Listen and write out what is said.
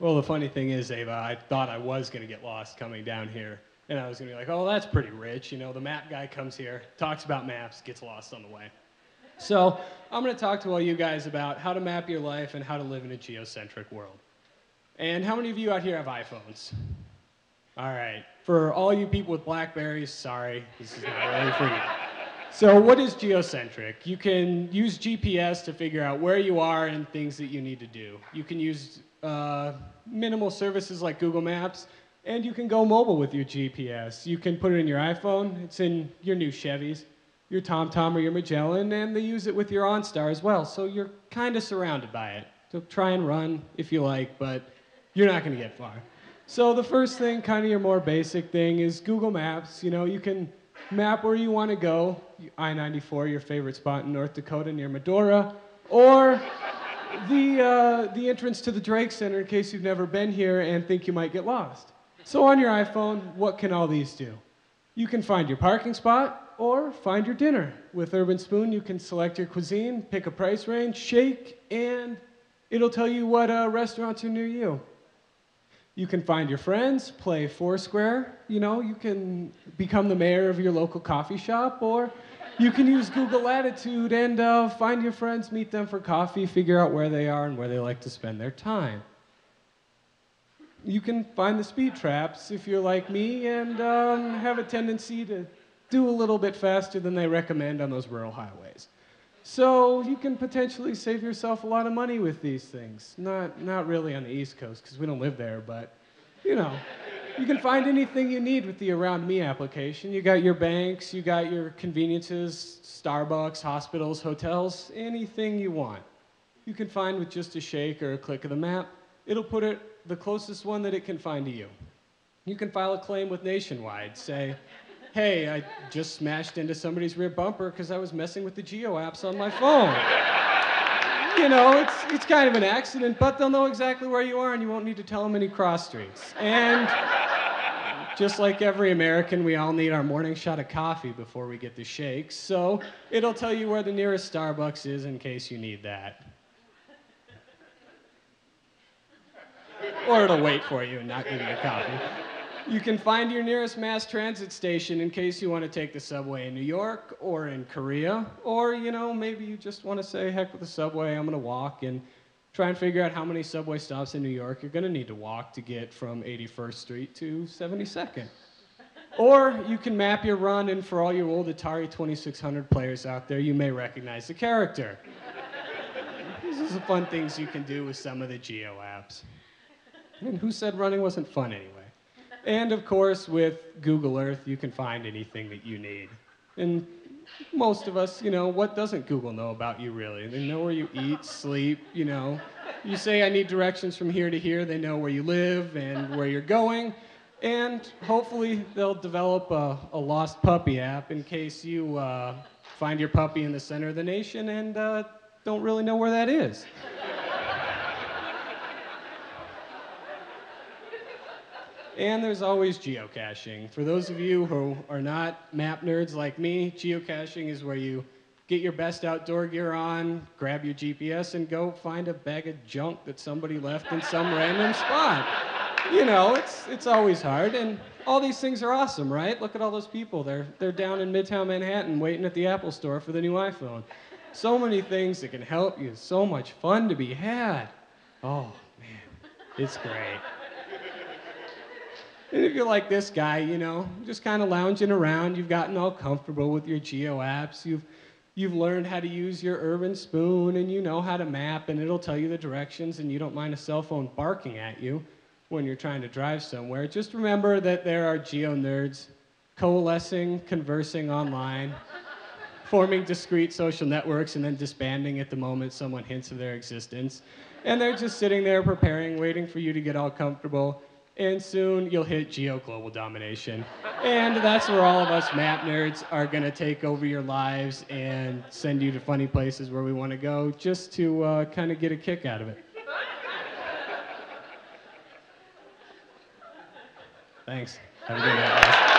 Well, the funny thing is, Ava, I thought I was going to get lost coming down here. And I was going to be like, oh, that's pretty rich. You know, the map guy comes here, talks about maps, gets lost on the way. So I'm going to talk to all you guys about how to map your life and how to live in a geocentric world. And how many of you out here have iPhones? All right. For all you people with BlackBerries, sorry, this is not really for you. So what is geocentric? You can use GPS to figure out where you are and things that you need to do. You can use minimal services like Google Maps, and you can go mobile with your GPS. You can put it in your iPhone. It's in your new Chevys, your TomTom or your Magellan, and they use it with your OnStar as well. So you're kind of surrounded by it. So try and run if you like, but you're not going to get far. So the first thing, kind of your more basic thing, is Google Maps. You know, you can map where you want to go, I-94, your favorite spot in North Dakota near Medora, or the entrance to the Drake Center in case you've never been here and think you might get lost. So on your iPhone, what can all these do? You can find your parking spot or find your dinner. With Urban Spoon, you can select your cuisine, pick a price range, shake, and it'll tell you what restaurants are near you. You can find your friends, play Foursquare, you know, you can become the mayor of your local coffee shop, or you can use Google Latitude and find your friends, meet them for coffee, figure out where they are and where they like to spend their time. You can find the speed traps if you're like me and have a tendency to do a little bit faster than they recommend on those rural highways. So you can potentially save yourself a lot of money with these things. Not really on the East Coast, because we don't live there, but, you know, you can find anything you need with the Around Me application. You got your banks, you got your conveniences, Starbucks, hospitals, hotels, anything you want. You can find with just a shake or a click of the map. It'll put it the closest one that it can find to you. You can file a claim with Nationwide. Say, hey, I just smashed into somebody's rear bumper because I was messing with the Geo apps on my phone. You know, it's kind of an accident, but they'll know exactly where you are and you won't need to tell them any cross streets. And just like every American, we all need our morning shot of coffee before we get the shakes, so it'll tell you where the nearest Starbucks is in case you need that. Or it'll wait for you and not give you a coffee. You can find your nearest mass transit station in case you want to take the subway in New York or in Korea. Or, you know, maybe you just want to say, heck with the subway, I'm going to walk and try and figure out how many subway stops in New York you're going to need to walk to get from 81st Street to 72nd. Or you can map your run, and for all your old Atari 2600 players out there, you may recognize the character. These are the fun things you can do with some of the Geo apps. And who said running wasn't fun anyway? And of course, with Google Earth, you can find anything that you need. And most of us, you know, what doesn't Google know about you really? They know where you eat, sleep, you know. You say, I need directions from here to here, they know where you live and where you're going. And hopefully they'll develop a lost puppy app in case you find your puppy in the center of the nation and don't really know where that is. And there's always geocaching. For those of you who are not map nerds like me, geocaching is where you get your best outdoor gear on, grab your GPS, and go find a bag of junk that somebody left in some random spot. You know, it's always hard, and all these things are awesome, right? Look at all those people. They're down in Midtown Manhattan waiting at the Apple Store for the new iPhone. So many things that can help you. So much fun to be had. Oh, man, it's great. And if you're like this guy, you know, just kind of lounging around, you've gotten all comfortable with your Geo apps, you've learned how to use your Urban Spoon, and you know how to map, and it'll tell you the directions, and you don't mind a cell phone barking at you when you're trying to drive somewhere. Just remember that there are Geo nerds coalescing, conversing online, forming discrete social networks, and then disbanding at the moment someone hints of their existence. And they're just sitting there preparing, waiting for you to get all comfortable. And soon you'll hit geo-global domination. And that's where all of us map nerds are going to take over your lives and send you to funny places where we want to go just to kind of get a kick out of it. Thanks. Have a good night, guys.